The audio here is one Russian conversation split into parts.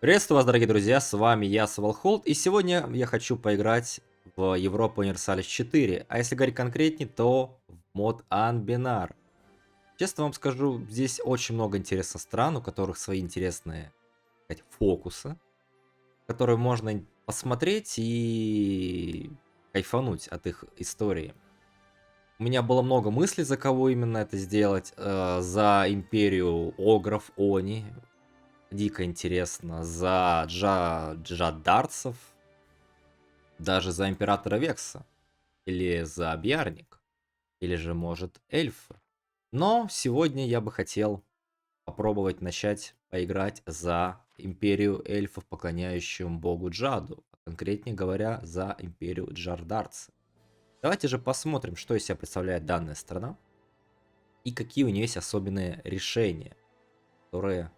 Приветствую вас, дорогие друзья, с вами я, Свалхолд, и сегодня я хочу поиграть в Европа Универсалис 4, а если говорить конкретнее, то в мод Анбинар. Честно вам скажу, здесь очень много интересных стран, у которых свои интересные, так сказать, фокусы, которые можно посмотреть и кайфануть от их истории. У меня было много мыслей, за кого именно это сделать. За империю Огров, Они. Дико интересно. За Джадарцев. Даже за Императора Векса. Или за Бьярник. Или же, может, эльфы. Но сегодня я бы хотел попробовать начать поиграть за Империю эльфов, поклоняющим богу Джаду. А конкретнее говоря, за Империю Джардарцы. Давайте же посмотрим, что из себя представляет данная страна. И какие у нее есть особенные решения, которые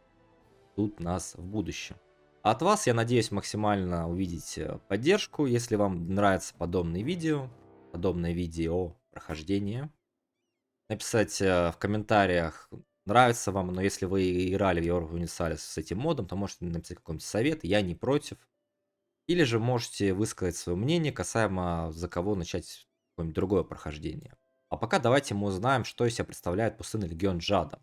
ждут нас в будущем. От вас, я надеюсь, максимально увидеть поддержку, если вам нравятся подобное видео прохождение. Написать в комментариях, нравится вам, но если вы играли в Европу Универсалис с этим модом, то можете написать какой-нибудь совет, я не против. Или же можете высказать свое мнение касаемо, за кого начать какое-нибудь другое прохождение. А пока давайте мы узнаем, что из себя представляет пустынный легион Джада.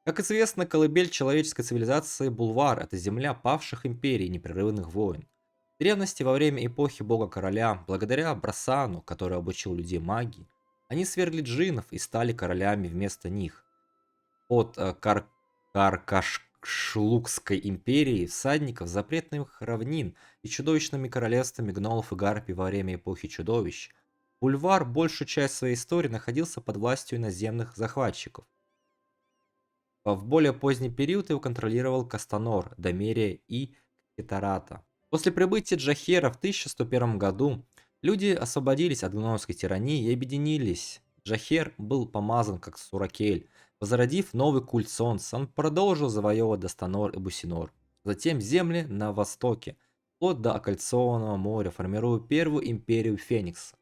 Как известно, колыбель человеческой цивилизации Булвар– это земля павших империй и непрерывных войн. В древности, во время эпохи бога-короля, благодаря Брасану, который обучил людей магии, они свергли джиннов и стали королями вместо них. Под Каркашшлукской империей всадников запретных равнин и чудовищными королевствами гнолов и гарпий во время эпохи чудовищ, Бульвар большую часть своей истории находился под властью иноземных захватчиков. В более поздний период его контролировал Кастанор, Домерия и Кетарата. После прибытия Джахера в 1101 году люди освободились от гномской тирании и объединились. Джахер был помазан как Суракель, возродив новый культ солнца. Он продолжил завоевывать Достанор и Бусинор. Затем земли на востоке, вплоть до Окольцованного моря, формируя первую империю Феникса.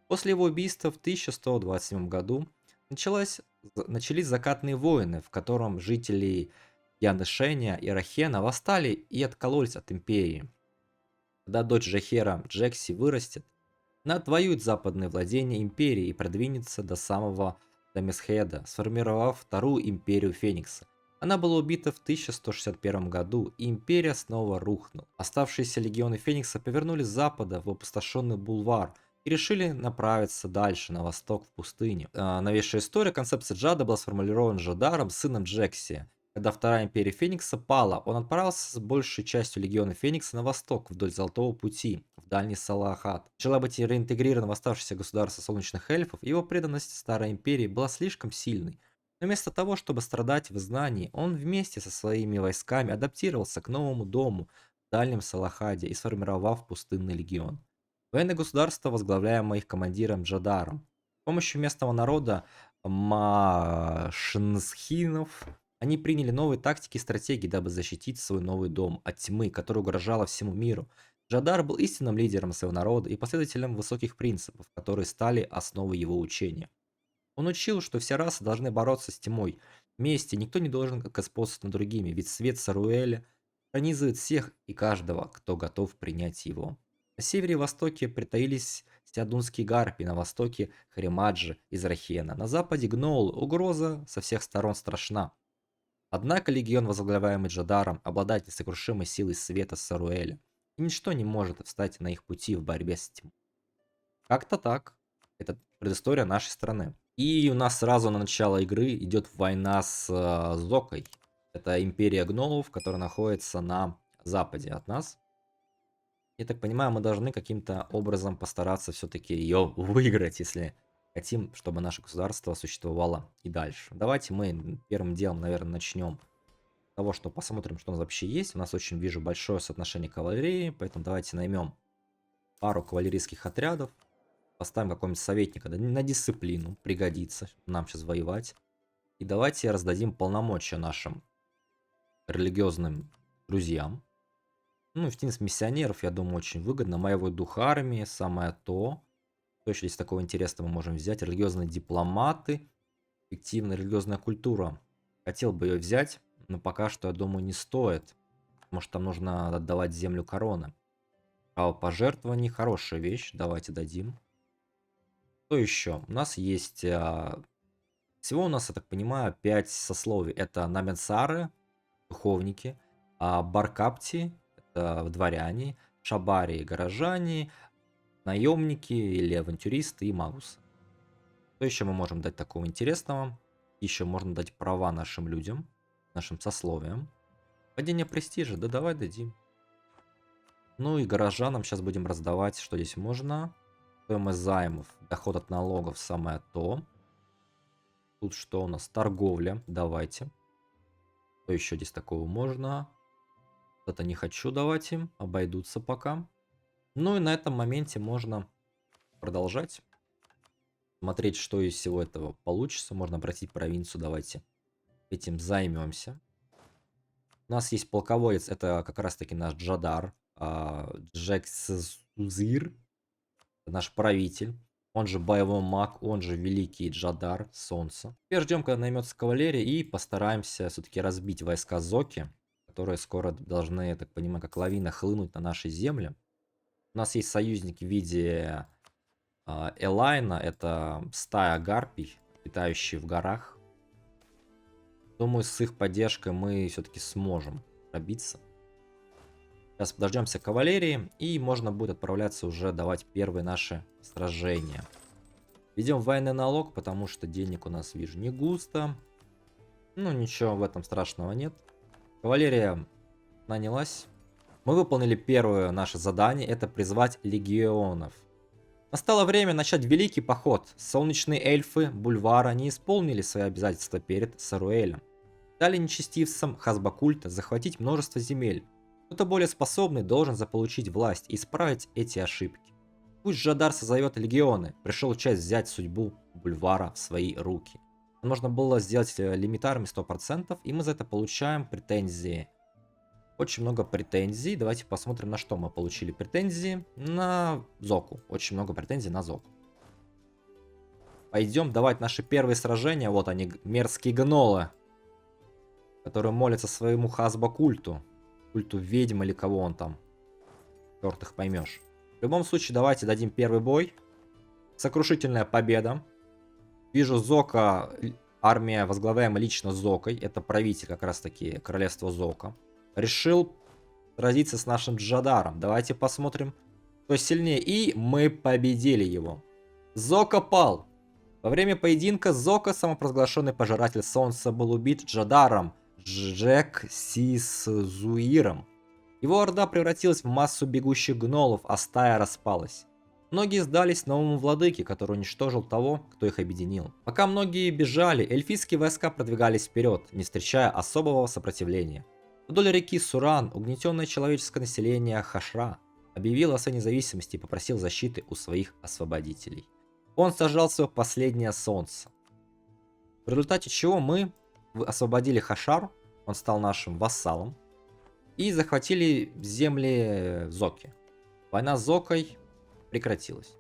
После его убийства в 1127 году начались закатные войны, в котором жители Янышения и Рахена восстали и откололись от империи. Когда дочь Джахера Джекси вырастет, она отвоюет западные владения империи и продвинется до самого Дамисхеда, сформировав вторую империю Феникса. Она была убита в 1161 году, и империя снова рухнула. Оставшиеся легионы Феникса повернули с запада в опустошенный Булвар и решили направиться дальше, на восток, в пустыню. Новейшая история концепции Джада была сформулирована Джадаром, сыном Джекси. Когда Вторая Империя Феникса пала, он отправился с большей частью легиона Феникса на восток, вдоль Золотого Пути, в дальний Салахат. Начала быть реинтегрирована в оставшиеся государства Солнечных Эльфов, его преданность Старой Империи была слишком сильной. Но вместо того, чтобы страдать в изгнании, он вместе со своими войсками адаптировался к новому дому в дальнем Салахаде и сформировав пустынный легион. Военное государство, возглавляемое их командиром Джадаром. С помощью местного народа Машнсхинов они приняли новые тактики и стратегии, дабы защитить свой новый дом от тьмы, которая угрожала всему миру. Джадар был истинным лидером своего народа и последователем высоких принципов, которые стали основой его учения. Он учил, что все расы должны бороться с тьмой. Вместе никто не должен господствовать над другими, ведь свет Саруэля пронизывает всех и каждого, кто готов принять его. На севере и востоке притаились Сиадунские гарпии, на востоке Харимаджи из Рахена, на западе Гноул, угроза со всех сторон страшна. Однако легион, возглавляемый Джадаром, обладает несокрушимой силой света Саруэля, и ничто не может встать на их пути в борьбе с тьмой. Как-то так. Это предыстория нашей страны. И у нас сразу на начало игры идет война с Зокой. Это империя гномов, которая находится на западе от нас. Я так понимаю, мы должны каким-то образом постараться все-таки ее выиграть, если хотим, чтобы наше государство существовало и дальше. Давайте мы первым делом, наверное, начнем с того, что посмотрим, что у нас вообще есть. У нас очень вижу большое соотношение кавалерии, поэтому давайте наймем пару кавалерийских отрядов. Поставим какого-нибудь советника на дисциплину, пригодится нам сейчас воевать. И давайте раздадим полномочия нашим религиозным друзьям. Ну, и в теннис миссионеров, я думаю, очень выгодно. Моего духа армии, самое то. Что еще из такого интересного мы можем взять? Религиозные дипломаты, эффективная религиозная культура. Хотел бы ее взять, но пока что, я думаю, не стоит. Может, там нужно отдавать землю короны. Право пожертвований, хорошая вещь, давайте дадим. Что еще? У нас есть... всего у нас, я так понимаю, 5 сословий. Это наменсары, духовники, баркапти, это дворяне, шабари, горожане, наемники или авантюристы и магусы. Что еще мы можем дать такого интересного? Еще можно дать права нашим людям, нашим сословиям. Падение престижа, да давай дадим. Ну и горожанам сейчас будем раздавать, что здесь можно. Стоимость займов, доход от налогов, самое то. Тут что у нас? Торговля, давайте. Что еще здесь такого можно? Это не хочу давать им, обойдутся пока. Ну и на этом моменте можно продолжать. Смотреть, что из всего этого получится. Можно обратить провинцию, давайте этим займемся. У нас есть полководец, это как раз таки наш Джадар. Джексузир, наш правитель. Он же боевой маг, он же великий Джадар, солнце. Теперь ждем, когда наймется кавалерия, и постараемся все-таки разбить войска Зоки, которые скоро должны, я так понимаю, как лавина хлынуть на наши земли. У нас есть союзник в виде Элайна, это стая гарпий, питающие в горах. Думаю, с их поддержкой мы все-таки сможем пробиться. Сейчас подождемся кавалерии, и можно будет отправляться уже давать первые наши сражения. Ведем военный налог, потому что денег у нас, вижу, не густо. Ну, ничего в этом страшного нет. Кавалерия нанялась. Мы выполнили первое наше задание, это призвать легионов. Настало время начать великий поход. Солнечные эльфы Бульвара не исполнили свои обязательства перед Саруэлем. Дали нечестивцам Хазбакульта захватить множество земель. Кто-то более способный должен заполучить власть и исправить эти ошибки. Пусть Джадар созовет легионы, пришел часть взять судьбу Бульвара в свои руки. Нужно было сделать лимитарами 100%, и мы за это получаем претензии. Очень много претензий. Давайте посмотрим, на что мы получили претензии. На Зоку. Очень много претензий на Зоку. Пойдем давать наши первые сражения. Вот они, мерзкие гнолы, которые молятся своему Хазбакульту. Культу ведьм или кого он там. Черт их поймешь. В любом случае, давайте дадим первый бой. Сокрушительная победа. Вижу Зока, армия, возглавляемая лично Зокой. Это правитель как раз таки королевства Зока. Решил сразиться с нашим Джадаром. Давайте посмотрим, кто сильнее. И мы победили его. Зока пал. Во время поединка Зока, самопровозглашенный пожиратель солнца, был убит Джадаром Джексизуиром. Его орда превратилась в массу бегущих гнолов, а стая распалась. Многие сдались новому владыке, который уничтожил того, кто их объединил. Пока многие бежали, эльфийские войска продвигались вперед, не встречая особого сопротивления. Вдоль реки Суран угнетенное человеческое население Хашра объявило о своей независимости и попросил защиты у своих освободителей. Он сожрал свое последнее солнце. В результате чего мы освободили Хашар, он стал нашим вассалом, и захватили земли Зоки. Война с Зокой прекратилась.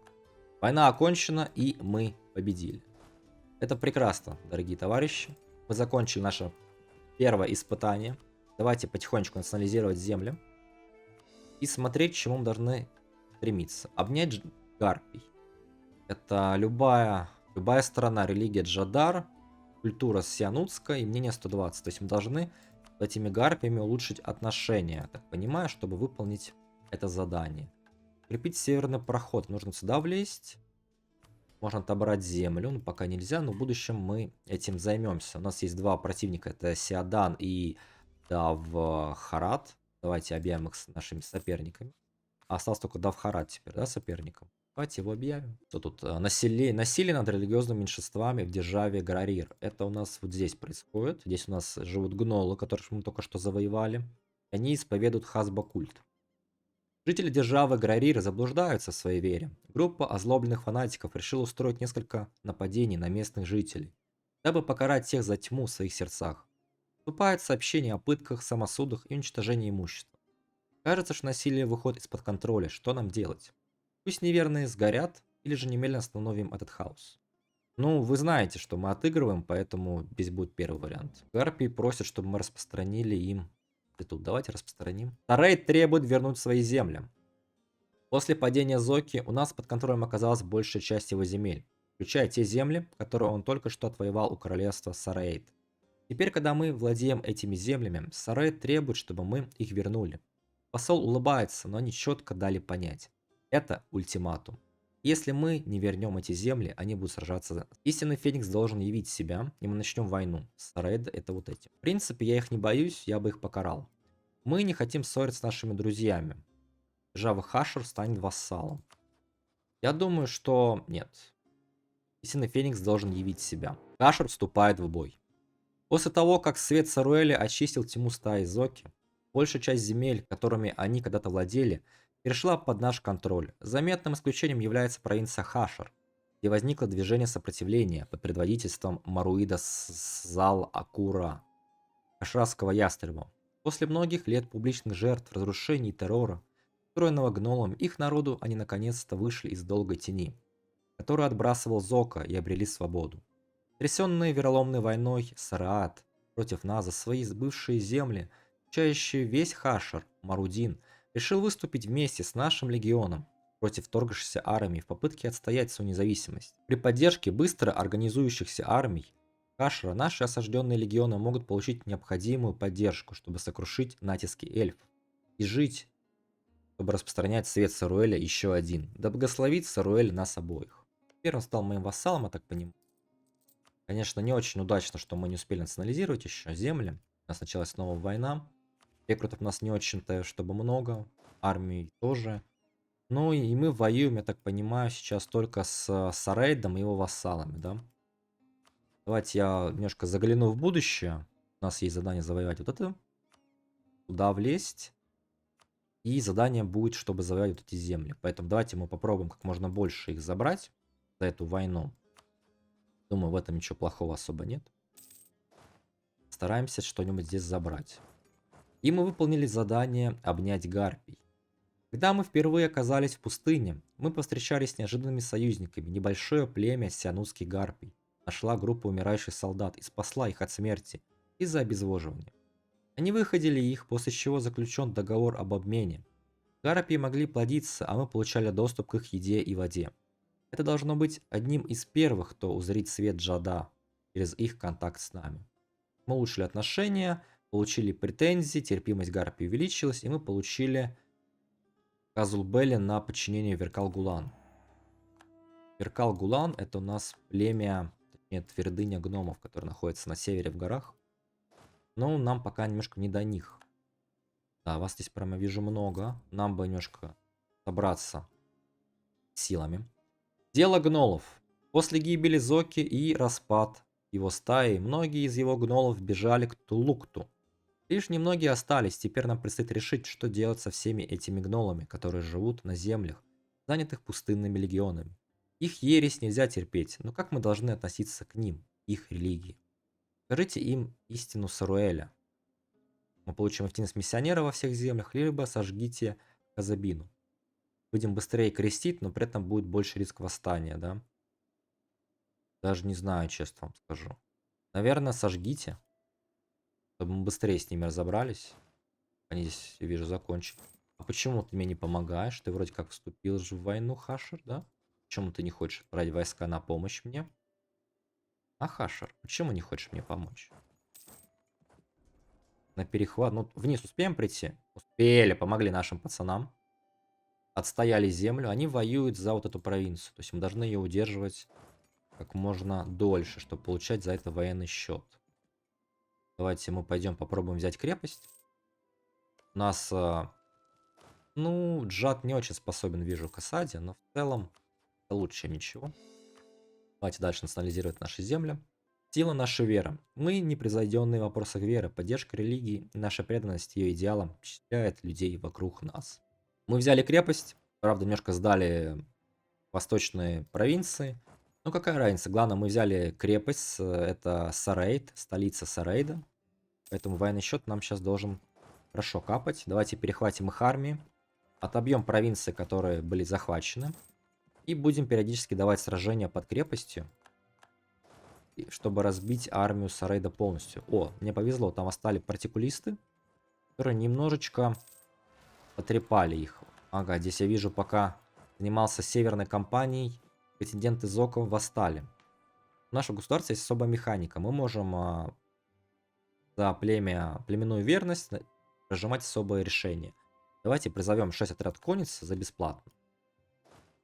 Война окончена, и мы победили. Это прекрасно, дорогие товарищи. Мы закончили наше первое испытание. Давайте потихонечку национализировать земли. И смотреть, к чему мы должны стремиться. Обнять гарпий. Это любая страна, религия Джадар, культура сианутская и мнение 120. То есть мы должны с этими гарпиями улучшить отношения, так понимаю, чтобы выполнить это задание. Крепить северный проход. Нужно сюда влезть. Можно отобрать землю, но пока нельзя, но в будущем мы этим займемся. У нас есть два противника, это Сиадан и Давхарат. Давайте объявим их с нашими соперниками. Осталось только Давхарат теперь, да, соперником. Давайте его объявим. Что тут? Насилие над религиозными меньшинствами в державе Грарир. Это у нас вот здесь происходит. Здесь у нас живут гнолы, которых мы только что завоевали. Они исповедуют Хазбакульт. Жители державы Грарир заблуждаются в своей вере. Группа озлобленных фанатиков решила устроить несколько нападений на местных жителей, дабы покарать всех за тьму в своих сердцах. Поступают сообщения о пытках, самосудах и уничтожении имущества. Кажется, что насилие выходит из-под контроля. Что нам делать? Пусть неверные сгорят, или же немедленно остановим этот хаос. Ну, вы знаете, что мы отыгрываем, поэтому здесь будет первый вариант. Гарпии просят, чтобы мы распространили им И тут давайте распространим. Сарейд требует вернуть свои земли. После падения Зоки у нас под контролем оказалась большая часть его земель, включая те земли, которые он только что отвоевал у королевства Сарейд. Теперь, когда мы владеем этими землями, Сарейд требует, чтобы мы их вернули. Посол улыбается, но они четко дали понять. Это ультиматум. Если мы не вернем эти земли, они будут сражаться. Истинный Феникс должен явить себя, и мы начнем войну. Сарейд это вот эти. В принципе, я их не боюсь, я бы их покарал. Мы не хотим ссориться с нашими друзьями. Жава Хашер станет вассалом. Я думаю, что нет. Истинный Феникс должен явить себя. Хашер вступает в бой. После того, как свет Саруэля очистил тьму стаи Зоки, большая часть земель, которыми они когда-то владели, перешла под наш контроль. Заметным исключением является провинция Хашер, где возникло движение сопротивления под предводительством Маруида Зал-Акура, хашрасского ястреба. После многих лет публичных жертв, разрушений и террора, устроенного гномом, их народу они наконец-то вышли из долгой тени, которую отбрасывал Зока, и обрели свободу. Трясенные вероломной войной Сараат против нас за свои бывшие земли, включающие весь Хашер, Марудин, решил выступить вместе с нашим легионом против торгавшейся армии в попытке отстоять свою независимость. При поддержке быстро организующихся армий Хашера наши осажденные легионы могут получить необходимую поддержку, чтобы сокрушить натиски эльфов и жить, чтобы распространять свет Саруэля еще один. Да благословит Саруэль нас обоих. Теперь он стал моим вассалом, я так понимаю. Конечно, не очень удачно, что мы не успели национализировать еще земли. У нас началась снова война. Рекрутов у нас не очень-то, чтобы много. Армии тоже. Ну и мы воюем, я так понимаю, сейчас только с Сарейдом и его вассалами, да? Давайте я немножко загляну в будущее. У нас есть задание завоевать вот это. Туда влезть. И задание будет, чтобы завоевать вот эти земли. Поэтому давайте мы попробуем как можно больше их забрать за эту войну. Думаю, в этом ничего плохого особо нет. Стараемся что-нибудь здесь забрать. И мы выполнили задание обнять гарпий. Когда мы впервые оказались в пустыне, мы повстречались с неожиданными союзниками. Небольшое племя сианузских гарпий нашла группу умирающих солдат и спасла их от смерти из-за обезвоживания. Они выходили их, после чего заключен договор об обмене. Гарпии могли плодиться, а мы получали доступ к их еде и воде. Это должно быть одним из первых, кто узрит свет Джада через их контакт с нами. Мы улучшили отношения, получили претензии, терпимость гарпии увеличилась, и мы получили Казулбели на подчинение Веркал-Гулан. Веркал-Гулан это у нас племя, точнее твердыня гномов, которая находится на севере в горах. Но нам пока немножко не до них. Да, вас здесь прямо вижу много. Нам бы немножко собраться силами. Дело гнолов. После гибели Зоки и распад его стаи, многие из его гнолов бежали к Тулукту. Лишь немногие остались, теперь нам предстоит решить, что делать со всеми этими гнолами, которые живут на землях, занятых пустынными легионами. Их ересь нельзя терпеть, но как мы должны относиться к ним, их религии? Скажите им истину Саруэля. Мы получим активность миссионера во всех землях, либо сожгите Казабину. Будем быстрее крестить, но при этом будет больше риск восстания, да? Даже не знаю, честно вам скажу. Наверное, сожгите, чтобы мы быстрее с ними разобрались. Они здесь, я вижу, закончили. А почему ты мне не помогаешь? Ты вроде как вступил же в войну, Хашер, да? Почему ты не хочешь отправить войска на помощь мне? А, Хашер, почему не хочешь мне помочь? На перехват. Ну, вниз успеем прийти? Успели, помогли нашим пацанам. Отстояли землю. Они воюют за вот эту провинцию. То есть мы должны ее удерживать как можно дольше, чтобы получать за это военный счет. Давайте мы пойдем попробуем взять крепость. У нас, ну, Джад не очень способен, вижу, к осаде, но в целом это лучше, чем ничего. Давайте дальше национализировать наши земли. Сила наша вера. Мы непревзойденные в вопросах веры. Поддержка религии и наша преданность ее идеалам впечатляет людей вокруг нас. Мы взяли крепость, правда, немножко сдали восточные провинции. Ну, какая разница? Главное, мы взяли крепость, это Сарейд, столица Сарейда. Поэтому военный счет нам сейчас должен хорошо капать. Давайте перехватим их армии, отобьем провинции, которые были захвачены. И будем периодически давать сражения под крепостью, чтобы разбить армию Сарейда полностью. О, мне повезло, там остались партикулисты. которые немножечко потрепали их. Ага, здесь я вижу, пока занимался северной кампанией, претенденты Зоко восстали. В нашем государстве есть особая механика. Мы можем за племенную верность прожимать особое решение. Давайте призовем 6 отряд конницы за бесплатно.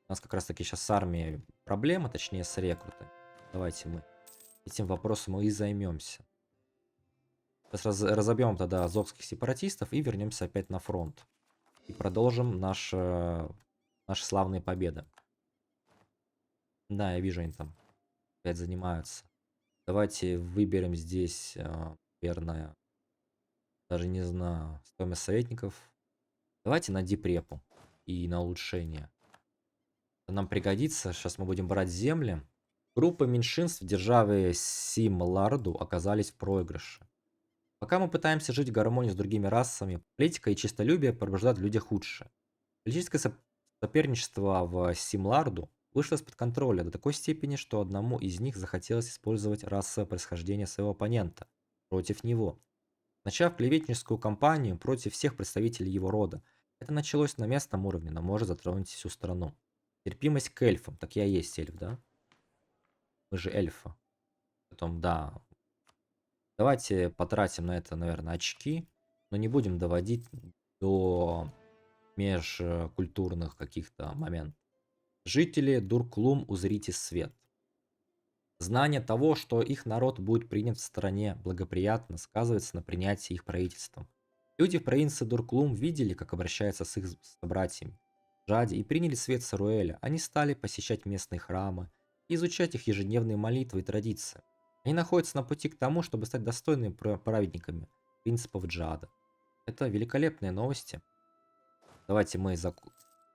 У нас как раз таки сейчас с армией проблема, точнее с рекрутами. Давайте мы этим вопросом и займемся. Сейчас разобьем тогда азовских сепаратистов и вернемся опять на фронт. И продолжим наши славные победы. Да, я вижу, они там опять занимаются. Давайте выберем здесь, наверное, даже не знаю, стоимость советников. Давайте на дипрепу и на улучшение. Это нам пригодится. Сейчас мы будем брать земли. Группы меньшинств державы Симларду оказались в проигрыше. Пока мы пытаемся жить в гармонии с другими расами, политика и честолюбие пробуждают в людях худшее. Политическое соперничество в Симларду вышло из-под контроля до такой степени, что одному из них захотелось использовать расовое происхождение своего оппонента против него, начав клеветническую кампанию против всех представителей его рода. Это началось на местном уровне, но может затронуть всю страну. Терпимость к эльфам. Так я и есть эльф, да? Мы же эльфа. Потом, да. Давайте потратим на это, наверное, очки, но не будем доводить до межкультурных каких-то моментов. Жители Дурклум, узрите свет. Знание того, что их народ будет принят в стране благоприятно, сказывается на принятии их правительством. Люди в провинции Дурклум видели, как обращаются с их собратьями Жади, и приняли свет Саруэля. Они стали посещать местные храмы и изучать их ежедневные молитвы и традиции. Они находятся на пути к тому, чтобы стать достойными праведниками принципов Джада. Это великолепные новости. Давайте мы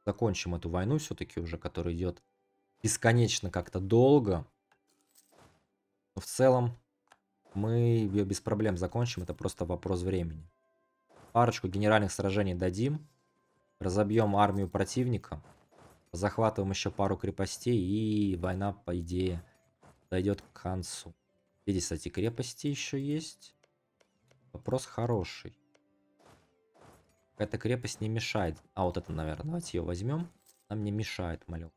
закончим эту войну все-таки уже, которая идет бесконечно как-то долго. Но в целом мы ее без проблем закончим, это просто вопрос времени. Парочку генеральных сражений дадим, разобьем армию противника, захватываем еще пару крепостей, и война, по идее, дойдет к концу. Здесь, кстати, крепости еще есть. Вопрос хороший. Эта крепость не мешает. А вот это, наверное, давайте ее возьмем. Нам не мешает, малек.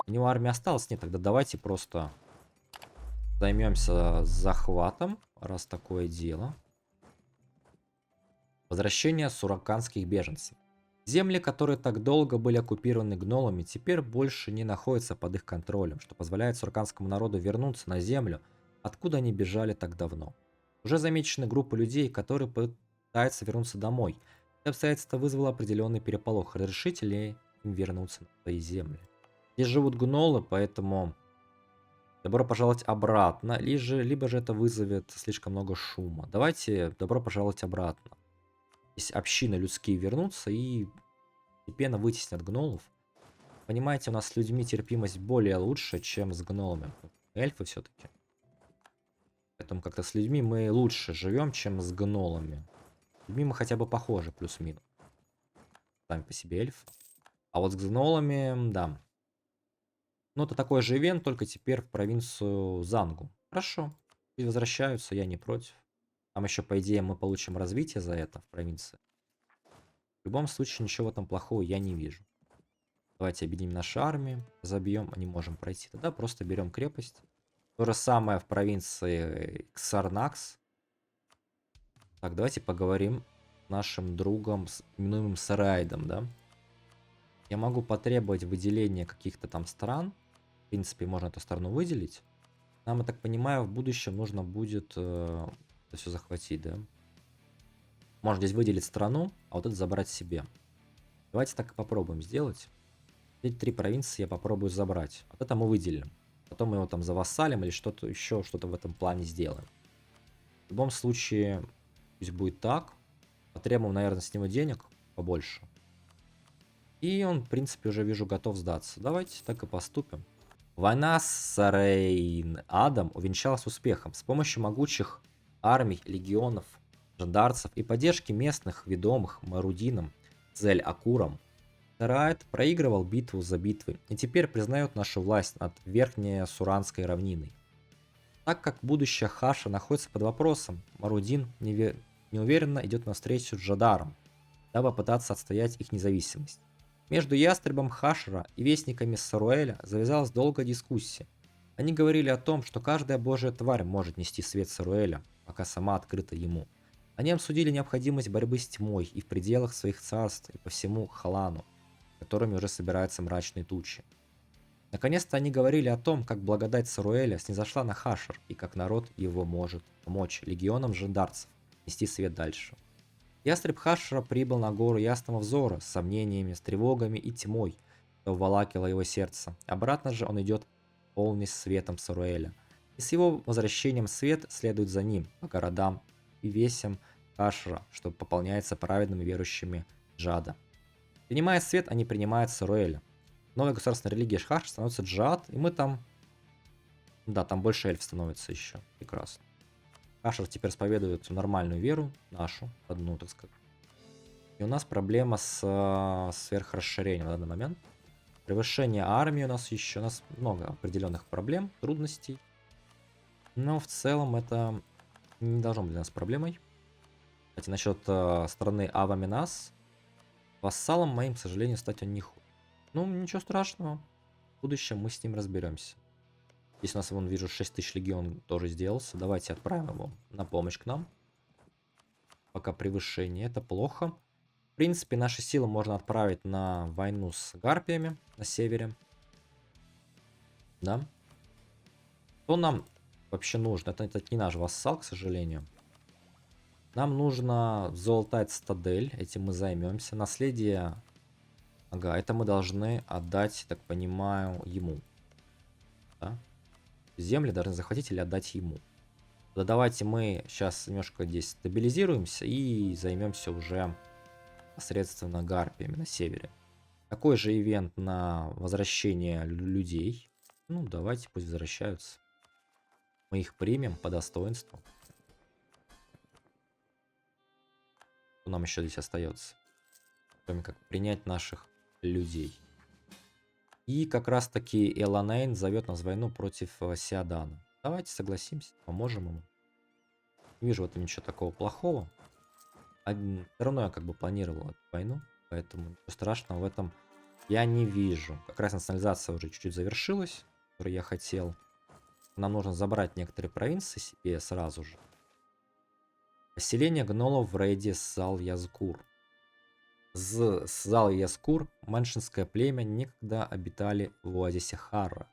У него армия осталась? Нет, тогда давайте просто займемся захватом, раз такое дело. Возвращение сураканских беженцев. Земли, которые так долго были оккупированы гнолами, теперь больше не находятся под их контролем, что позволяет сураканскому народу вернуться на землю, откуда они бежали так давно. Уже замечены группы людей, которые пытаются вернуться домой. Это обстоятельство вызвало определенный переполох. Разрешите ли им вернуться на свои земли? Здесь живут гнолы, поэтому добро пожаловать обратно, либо же это вызовет слишком много шума. Давайте добро пожаловать обратно. Здесь общины людские вернутся и постепенно вытеснят гнолов. Понимаете, у нас с людьми терпимость более лучше, чем с гнолами. Эльфы все-таки. Поэтому как-то с людьми мы лучше живем, чем с гнолами. С людьми мы хотя бы похожи, плюс-минус. Сами по себе эльф. А вот с гнолами, да. Ну, это такой же ивент, только теперь в провинцию Зангу. Хорошо. И возвращаются, я не против. Там еще, по идее, мы получим развитие за это в провинции. В любом случае, ничего в этом плохого я не вижу. Давайте объединим наши армии, забьем, не можем пройти. Тогда просто берем крепость. То же самое в провинции Ксарнакс. Так, давайте поговорим с нашим другом, именуемым Сарайдом, да? Я могу потребовать выделения каких-то там стран. В принципе, можно эту страну выделить. Нам, я так понимаю, в будущем нужно будет это все захватить, да? Можно здесь выделить страну, а вот это забрать себе. Давайте так и попробуем сделать. Эти 3 провинции я попробую забрать. Вот это мы выделим. Потом мы его там завассалим или что-то еще, что-то в этом плане сделаем. В любом случае, пусть будет так. Потребуем, наверное, с него денег побольше. И он, в принципе, уже вижу, готов сдаться. Давайте так и поступим. Война с Сарейн-Адом увенчалась успехом. С помощью могучих армий, легионов, жандарцев и поддержки местных ведомых Марудином, Зель-Акуром, Сарайд проигрывал битву за битвой и теперь признает нашу власть над Верхней Суранской равниной. Так как будущее Хаша находится под вопросом, Марудин неуверенно идет навстречу Джадарам, дабы пытаться отстоять их независимость. Между ястребом Хашера и вестниками Саруэля завязалась долгая дискуссия. Они говорили о том, что каждая божья тварь может нести свет Саруэля, пока сама открыта ему. Они обсудили необходимость борьбы с тьмой и в пределах своих царств и по всему Халану, которыми уже собираются мрачные тучи. Наконец-то они говорили о том, как благодать Саруэля снизошла на Хашер и как народ его может помочь легионам жандарцев нести свет дальше. Ястреб Хашера прибыл на гору Ясного Взора с сомнениями, с тревогами и тьмой, что вволакивало его сердце. Обратно же он идет полный светом Саруэля. И с его возвращением свет следует за ним по городам и весям Хашера, что пополняется праведными верующими Джада. Принимая свет, они принимают Саруэля. Новая государственная религия Хашер становится Джад, и мы там... Да, там больше эльф становится еще. Прекрасно. Хашер теперь исповедует нормальную веру, нашу, одну, так сказать. И у нас проблема с сверхрасширением на данный момент. Превышение армии у нас еще, у нас много определенных проблем, трудностей. Но в целом это не должно быть для нас проблемой. Кстати, насчет страны Аваминас. Вассалом моим, к сожалению, стать он не хочет. Ну, ничего страшного. В будущем мы с ним разберемся. Здесь у нас, вон, вижу, 6000 легион тоже сделался. Давайте отправим его на помощь к нам. Пока превышение. Это плохо. В принципе, наши силы можно отправить на войну с гарпиями на севере. Да. Что нам вообще нужно? Это не наш вассал, к сожалению. Нам нужно золотая цитадель. Этим мы займемся. Наследие... Ага, это мы должны отдать, так понимаю, ему. Да? Земли должны захватить или отдать ему. Да, давайте мы сейчас немножко здесь стабилизируемся и займемся уже посредственно гарпиями на севере. Такой же ивент на возвращение людей. Ну, давайте, пусть возвращаются. Мы их примем по достоинству. Что нам еще здесь остается? Кроме как принять наших людей. И как раз таки Эланейн зовет нас в войну против Сиадана. Давайте согласимся, поможем ему. Не вижу в этом ничего такого плохого. Все равно я как бы планировал эту войну, поэтому ничего страшного в этом я не вижу. Как раз национализация уже чуть-чуть завершилась, которую я хотел. Нам нужно забрать некоторые провинции себе сразу же. Поселение гнолов в рейде Зал-Язгур. Зал-Язгур, маншинское племя, некогда обитали в оазисе Харра.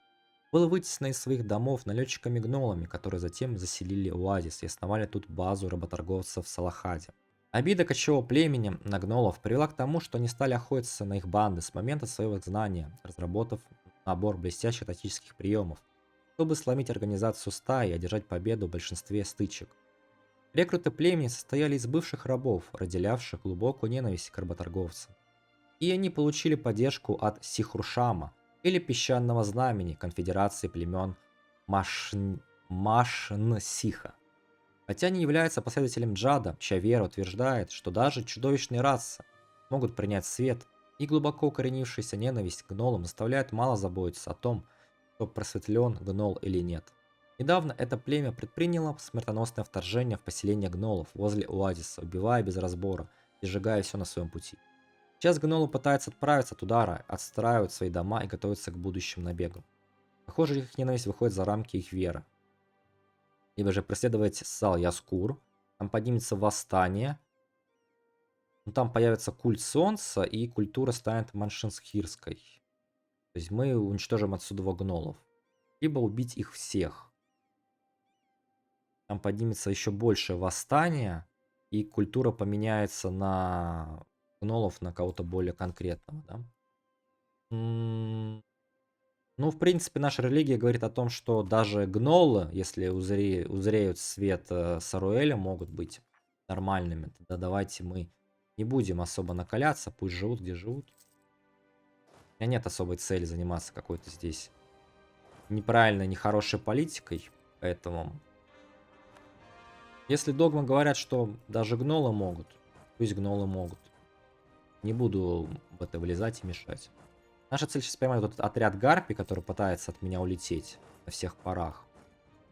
Было вытеснено из своих домов налетчиками-гнолами, которые затем заселили оазис и основали тут базу работорговцев в Салахаде. Обида кочевого племени на гнолов привела к тому, что они стали охотиться на их банды с момента своего изгнания, разработав набор блестящих тактических приемов, чтобы сломить организацию стаи и одержать победу в большинстве стычек. Рекруты племени состояли из бывших рабов, разделявших глубокую ненависть к работорговцам. И они получили поддержку от Сихрушама, или Песчаного Знамени конфедерации племен Машнсиха. Хотя они являются последователем Джада, чья вера утверждает, что даже чудовищные расы могут принять свет, и глубоко укоренившаяся ненависть к гнолам заставляет мало заботиться о том, кто просветлен гнол или нет. Недавно это племя предприняло смертоносное вторжение в поселение гнолов возле оазиса, убивая без разбора и сжигая все на своем пути. Сейчас гнолы пытаются отправиться от удара, отстраивают свои дома и готовятся к будущим набегам. Похоже, их ненависть выходит за рамки их веры. Либо же преследовать Сал-Яскур, там поднимется восстание, но там появится культ солнца и культура станет маншинсхирской. То есть мы уничтожим отсюда гнолов. Либо убить их всех. Там поднимется еще больше восстание, и культура поменяется на гнолов на кого-то более конкретного, да? Ну, в принципе, наша религия говорит о том, что даже гнолы, если узреют свет Саруэля, могут быть нормальными. Тогда давайте мы не будем особо накаляться, пусть живут, где живут. У меня нет особой цели заниматься какой-то здесь неправильной, нехорошей политикой, поэтому... Если догмы говорят, что даже гнолы могут, пусть гнолы могут. Не буду в это влезать и мешать. Наша цель сейчас поймать этот отряд гарпий, который пытается от меня улететь на всех парах.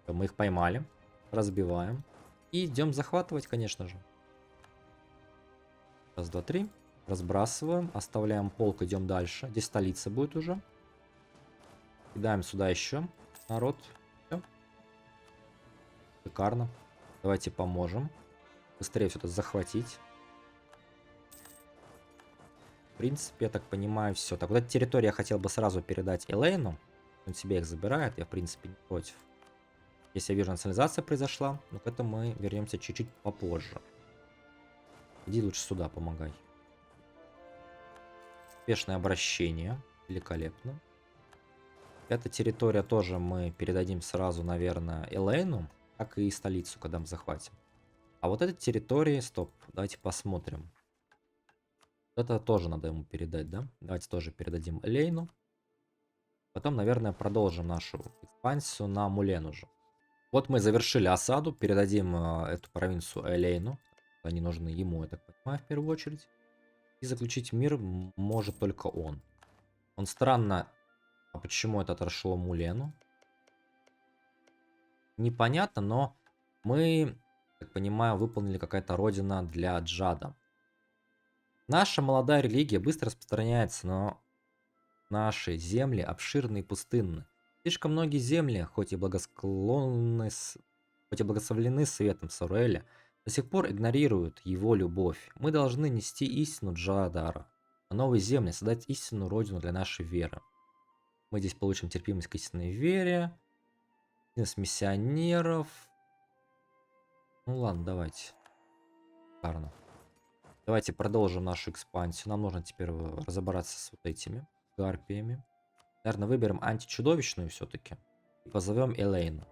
Мы их поймали, разбиваем и идем захватывать, конечно же. Раз, два, три. Разбрасываем. Оставляем полк, идем дальше. Здесь столица будет уже. Кидаем сюда еще народ. Всё. Шикарно. Давайте поможем. Быстрее все это захватить. В принципе, я так понимаю, все. Так, вот эти территории я хотел бы сразу передать Элейну. Он себе их забирает, я, в принципе, не против. Если я вижу, национализация произошла, но к этому мы вернемся чуть-чуть попозже. Иди лучше сюда, помогай. Успешное обращение. Великолепно. Эта территория тоже мы передадим сразу, наверное, Элейну, как и столицу, когда мы захватим. А вот эти территории, стоп, давайте посмотрим. Это тоже надо ему передать, да? Давайте тоже передадим Элейну. Потом, наверное, продолжим нашу экспансию на Мулен уже. Вот мы завершили осаду, передадим эту провинцию Элейну. Они нужны ему, я так понимаю, в первую очередь. И заключить мир может только он. Он странно... А почему это отошло Мулену? Непонятно, но мы, так понимаю, выполнили какая-то родина для Джада. Наша молодая религия быстро распространяется, но наши земли обширны и пустынны. Слишком многие земли, хоть и благословлены светом Сауреля, до сих пор игнорируют его любовь. Мы должны нести истину Джадара, на новой земле создать истинную родину для нашей веры. Мы здесь получим терпимость к истинной вере. С миссионеров. Ну ладно, давайте. Шикарно. Давайте продолжим нашу экспансию. Нам нужно теперь разобраться с вот этими гарпиями. Наверное, выберем античудовищную все-таки. И позовем Элейну.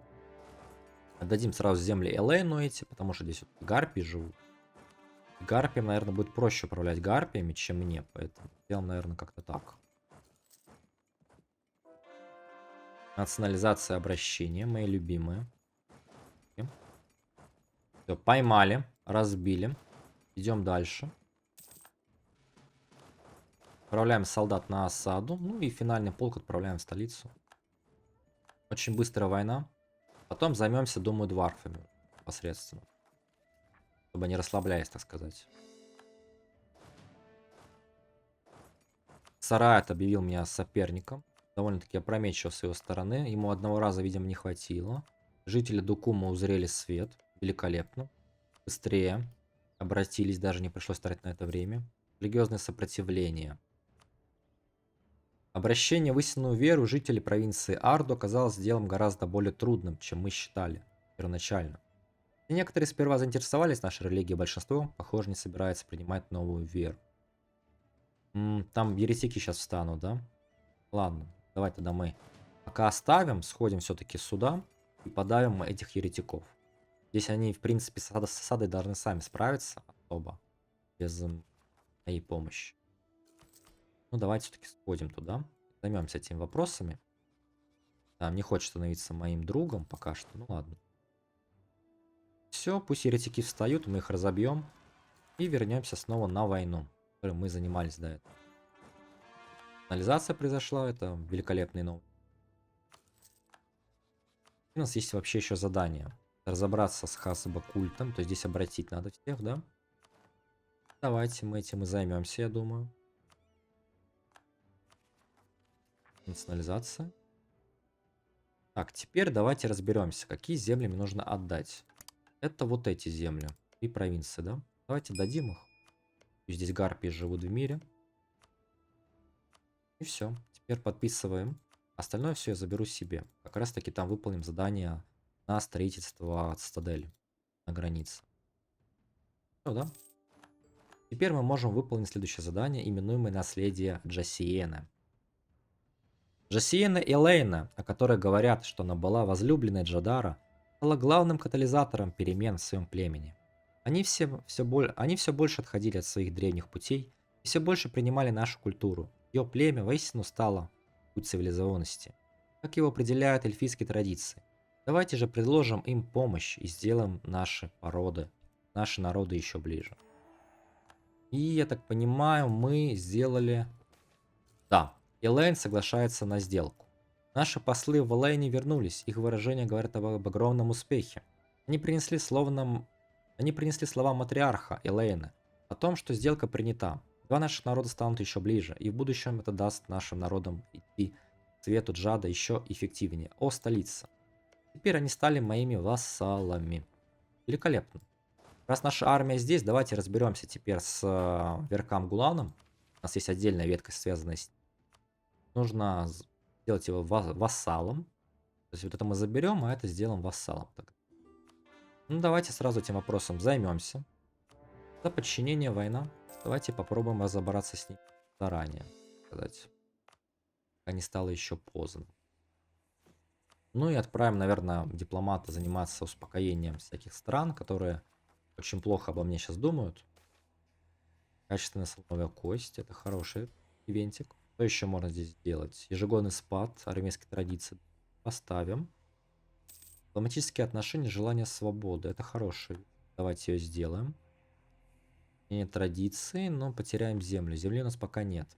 Отдадим сразу земли Элейну эти, потому что здесь вот гарпии живут. Гарпиям, наверное, будет проще управлять гарпиями, чем мне. Поэтому сделаем, наверное, как-то так. Национализация обращения, мои любимые. Все, поймали, разбили. Идем дальше. Отправляем солдат на осаду. Ну и финальный полк отправляем в столицу. Очень быстрая война. Потом займемся, думаю, дварфами непосредственно. Чтобы не расслабляясь, так сказать. Сарайт объявил меня соперником. Довольно-таки опрометчиво с его стороны. Ему одного раза, видимо, не хватило. Жители Дукума узрели свет. Великолепно. Быстрее. Обратились, даже не пришлось тратить на это время. Религиозное сопротивление. Обращение в истинную веру жителей провинции Ардо оказалось делом гораздо более трудным, чем мы считали первоначально. И некоторые сперва заинтересовались нашей религией, большинство, похоже, не собирается принимать новую веру. Там еретики сейчас встанут, да? Ладно, давай тогда мы пока оставим, сходим все-таки сюда и подавим этих еретиков. Здесь они, в принципе, с осадой должны сами справиться особо, без моей помощи. Ну, давайте все-таки сходим туда, займемся этими вопросами. Там не хочет становиться моим другом пока что, ну ладно. Все, пусть еретики встают, мы их разобьем. И вернемся снова на войну, которой мы занимались до этого. Финализация произошла, это великолепный новый. У нас есть вообще еще задание. Разобраться с Хасаба культом, то есть здесь обратить надо всех, да? Давайте мы этим и займемся, я думаю. Национализация. Так, теперь давайте разберемся, какие земли мне нужно отдать. Это вот эти земли и провинции, да? Давайте дадим их. Здесь гарпии живут в мире. И все. Теперь подписываем. Остальное все я заберу себе. Как раз таки там выполним задание на строительство цитадели на границе. Все, да? Теперь мы можем выполнить следующее задание, именуемое наследие Джасиена. Джасиена Элейна, о которой говорят, что она была возлюбленной Джадара, стала главным катализатором перемен в своем племени. Они все больше отходили от своих древних путей и все больше принимали нашу культуру. Ее племя воистину стало путь цивилизованности, как его определяют эльфийские традиции. Давайте же предложим им помощь и сделаем наши народы еще ближе. И я так понимаю, мы сделали... Да, Элейн соглашается на сделку. Наши послы в Элейне вернулись, их выражения говорят об огромном успехе. Они принесли слова матриарха Элейна, о том, что сделка принята. Два наших народа станут еще ближе, и в будущем это даст нашим народам идти к свету Джада еще эффективнее. О, столица. Теперь они стали моими вассалами. Великолепно. Раз наша армия здесь, давайте разберемся теперь с Веркам Гуланом. У нас есть отдельная ветка, связанная с... Нужно сделать его вассалом. То есть вот это мы заберем, а это сделаем вассалом. Так. Ну, давайте сразу этим вопросом займемся. За подчинение война. Давайте попробуем разобраться с ним заранее. Сказать. Пока не стало еще поздно. Ну и отправим, наверное, дипломата заниматься успокоением всяких стран, которые очень плохо обо мне сейчас думают. Качественная слоновая кость. Это хороший ивентик. Что еще можно здесь сделать? Ежегодный спад армейской традиции. Поставим. Дипломатические отношения, желание свободы. Это хороший. Давайте ее сделаем. Не традиции, но потеряем землю. Земли у нас пока нет.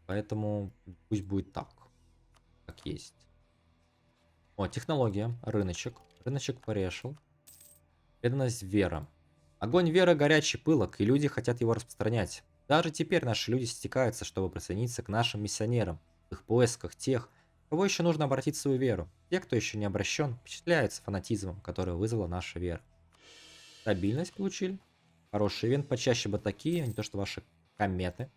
Поэтому пусть будет так, как есть. О, технология, рыночек. Рыночек порешил. Преданность, вера. Огонь веры горячий, пылок, и люди хотят его распространять. Даже теперь наши люди стекаются, чтобы присоединиться к нашим миссионерам, в их поисках тех, кого еще нужно обратить в свою веру. Те, кто еще не обращен, впечатляются фанатизмом, который вызвала наша вера. Стабильность получили. Хороший ивент, почаще бы такие, а не то что ваши кометы.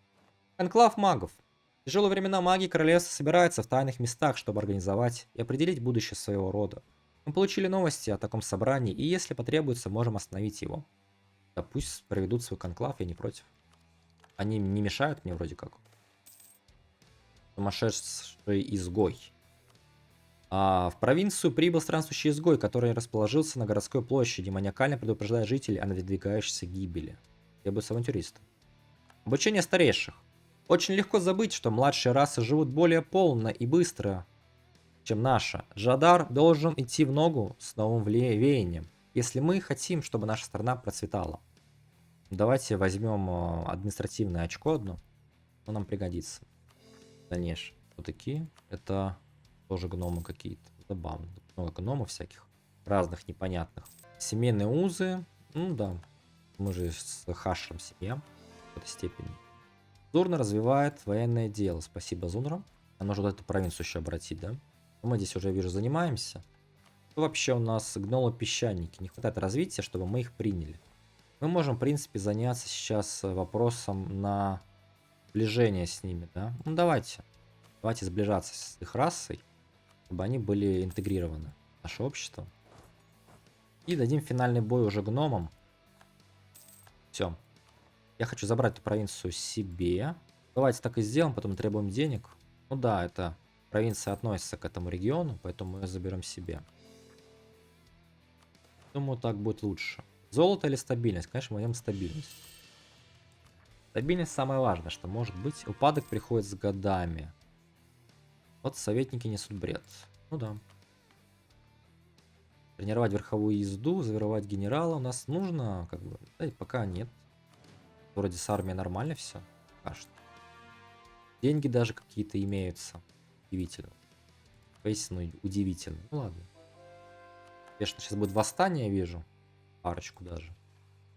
Конклав магов. В тяжелые времена маги королевства собираются в тайных местах, чтобы организовать и определить будущее своего рода. Мы получили новости о таком собрании, и если потребуется, можем остановить его. Да пусть проведут свой конклав, я не против. Они не мешают мне вроде как. Сумасшедший изгой. В провинцию прибыл странствующий изгой, который расположился на городской площади, маниакально предупреждая жителей о надвигающейся гибели. Требуется авантюриста. Обучение старейших. Очень легко забыть, что младшие расы живут более полно и быстро, чем наша. Джадар должен идти в ногу с новым веянием, если мы хотим, чтобы наша страна процветала. Давайте возьмем административное очко одно, оно нам пригодится. Дальнейшее. Вот такие. Это тоже гномы какие-то. Забавно. Много гномов всяких. Разных, непонятных. Семейные узы. Ну да. Мы же с Хашем семья. В этой степени. Зурна развивает военное дело. Спасибо, Зунра. А нужно вот эту провинцию еще обратить, да? Мы здесь уже, вижу, занимаемся. Что вообще у нас гнолы-песчаники? Не хватает развития, чтобы мы их приняли. Мы можем, в принципе, заняться сейчас вопросом на сближение с ними, да? Ну, давайте. Давайте сближаться с их расой, чтобы они были интегрированы в наше общество. И дадим финальный бой уже гномам. Все. Я хочу забрать эту провинцию себе. Давайте так и сделаем, потом требуем денег. Ну да, эта провинция относится к этому региону, поэтому мы ее заберем себе. Думаю, так будет лучше. Золото или стабильность? Конечно, мы возьмем стабильность. Стабильность самое важное, что может быть. Упадок приходит с годами. Вот советники несут бред. Ну да. Тренировать верховую езду, завоевать генерала у нас нужно, как бы, да и пока нет. Вроде с армией нормально все. Пока что. Деньги даже какие-то имеются. Удивительно. Поистину удивительно. Ну ладно. Конечно, сейчас будет восстание, вижу. Парочку даже.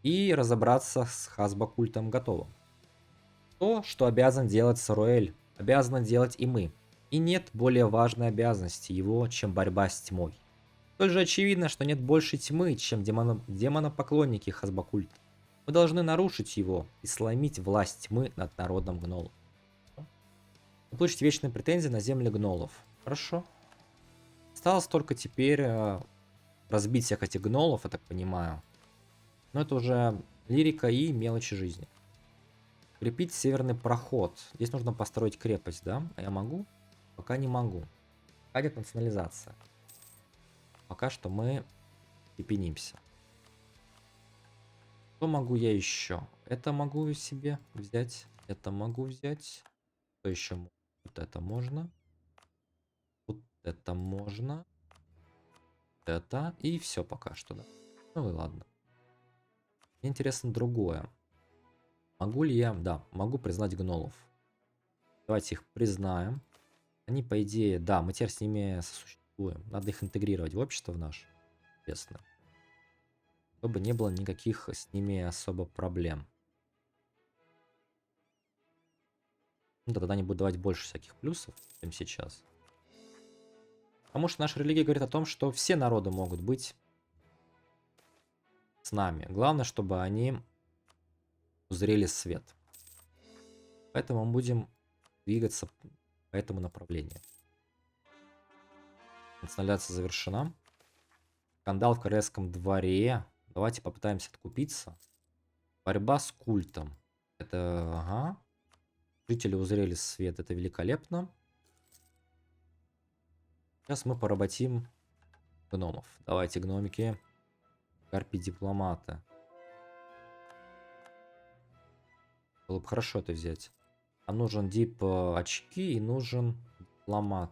И разобраться с Хасбакультом готово. То, что обязан делать Саруэль, обязаны делать и мы. И нет более важной обязанности его, чем борьба с тьмой. Столь же очевидно, что нет больше тьмы, чем демонопоклонники Хасбакульта. Мы должны нарушить его и сломить власть тьмы над народом гнолов. Вы получите вечные претензии на земли гнолов. Хорошо. Осталось только теперь разбить всех этих гнолов, я так понимаю. Но это уже лирика и мелочи жизни. Крепить северный проход. Здесь нужно построить крепость, да? А я могу? Пока не могу. Ходит национализация. Пока что мы степенимся. Что могу я еще? Это могу себе взять. Это могу взять. Что еще? Вот это можно. Вот это можно. Это. И все пока что, да. Ну и ладно. Мне интересно другое. Могу ли я... Да, могу признать гнолов. Давайте их признаем. Они, по идее... Да, мы теперь с ними сосуществуем. Надо их интегрировать в общество в наше. Естественно. чтобы не было никаких с ними особо проблем. Ну, да, тогда они будут давать больше всяких плюсов, чем сейчас. Потому что наша религия говорит о том, что все народы могут быть с нами. Главное, чтобы они узрели свет. Поэтому мы будем двигаться по этому направлению. Национализация завершена. Скандал в королевском дворе. Давайте попытаемся откупиться. Борьба с культом. Это, ага. Жители узрели свет. Это великолепно. Сейчас мы поработим гномов. Давайте, гномики. Гарпи дипломата. Было бы хорошо это взять. А нужен дип очки и нужен дипломат.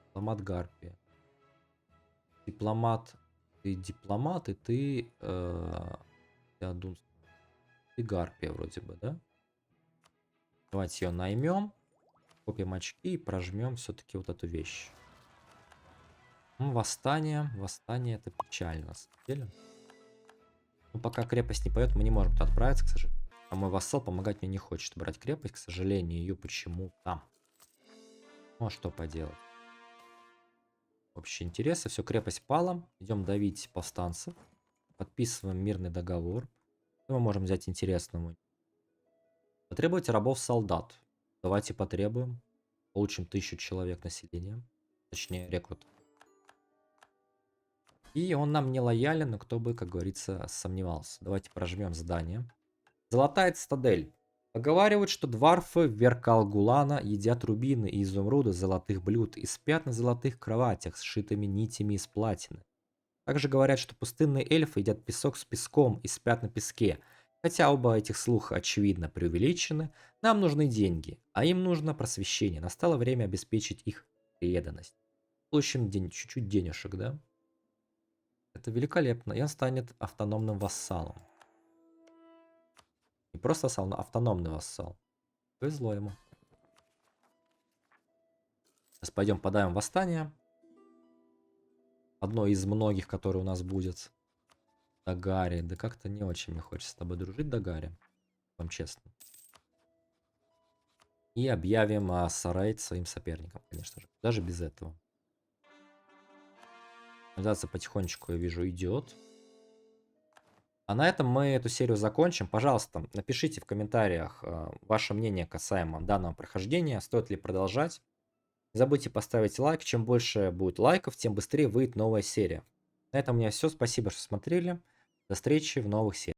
Дипломат гарпи. Дипломат. Ты дипломат, и ты... ты гарпия вроде бы, да? Давайте ее наймем. Купим очки и прожмем все-таки вот эту вещь. Восстание. Восстание это печально, на самом деле. Ну, пока крепость не поет, мы не можем туда отправиться, к сожалению. А мой вассал помогать мне не хочет брать крепость, к сожалению, ее почему-то. Ну, а что поделать? Общие интересы. Все, крепость пала. Идем давить повстанцев. Подписываем мирный договор. Что мы можем взять интересного? Потребуйте рабов-солдат. Давайте потребуем. Получим 1000 человек населения. Точнее, рекрут. И он нам не лоялен, но кто бы, как говорится, сомневался. Давайте прожмем задание. Золотая цитадель. Поговаривают, что дварфы Веркалгулана едят рубины и изумруды золотых блюд и спят на золотых кроватях, сшитыми нитями из платины. Также говорят, что пустынные эльфы едят песок с песком и спят на песке. Хотя оба этих слуха очевидно преувеличены, нам нужны деньги, а им нужно просвещение. Настало время обеспечить их преданность. Получим чуть-чуть денежек, да? Это великолепно, и он станет автономным вассалом. Не просто вассал, но автономный вассал. Повезло ему. Сейчас пойдем подавим восстание. Одно из многих, которое у нас будет. Дагари. Да как-то не очень мне хочется с тобой дружить, Дагари. Вам честно. И объявим Сарайт своим соперником, конечно же. Даже без этого. Организация потихонечку, я вижу, идет. А на этом мы эту серию закончим. Пожалуйста, напишите в комментариях ваше мнение касаемо данного прохождения. Стоит ли продолжать. Не забудьте поставить лайк. Чем больше будет лайков, тем быстрее выйдет новая серия. На этом у меня все. Спасибо, что смотрели. До встречи в новых сериях.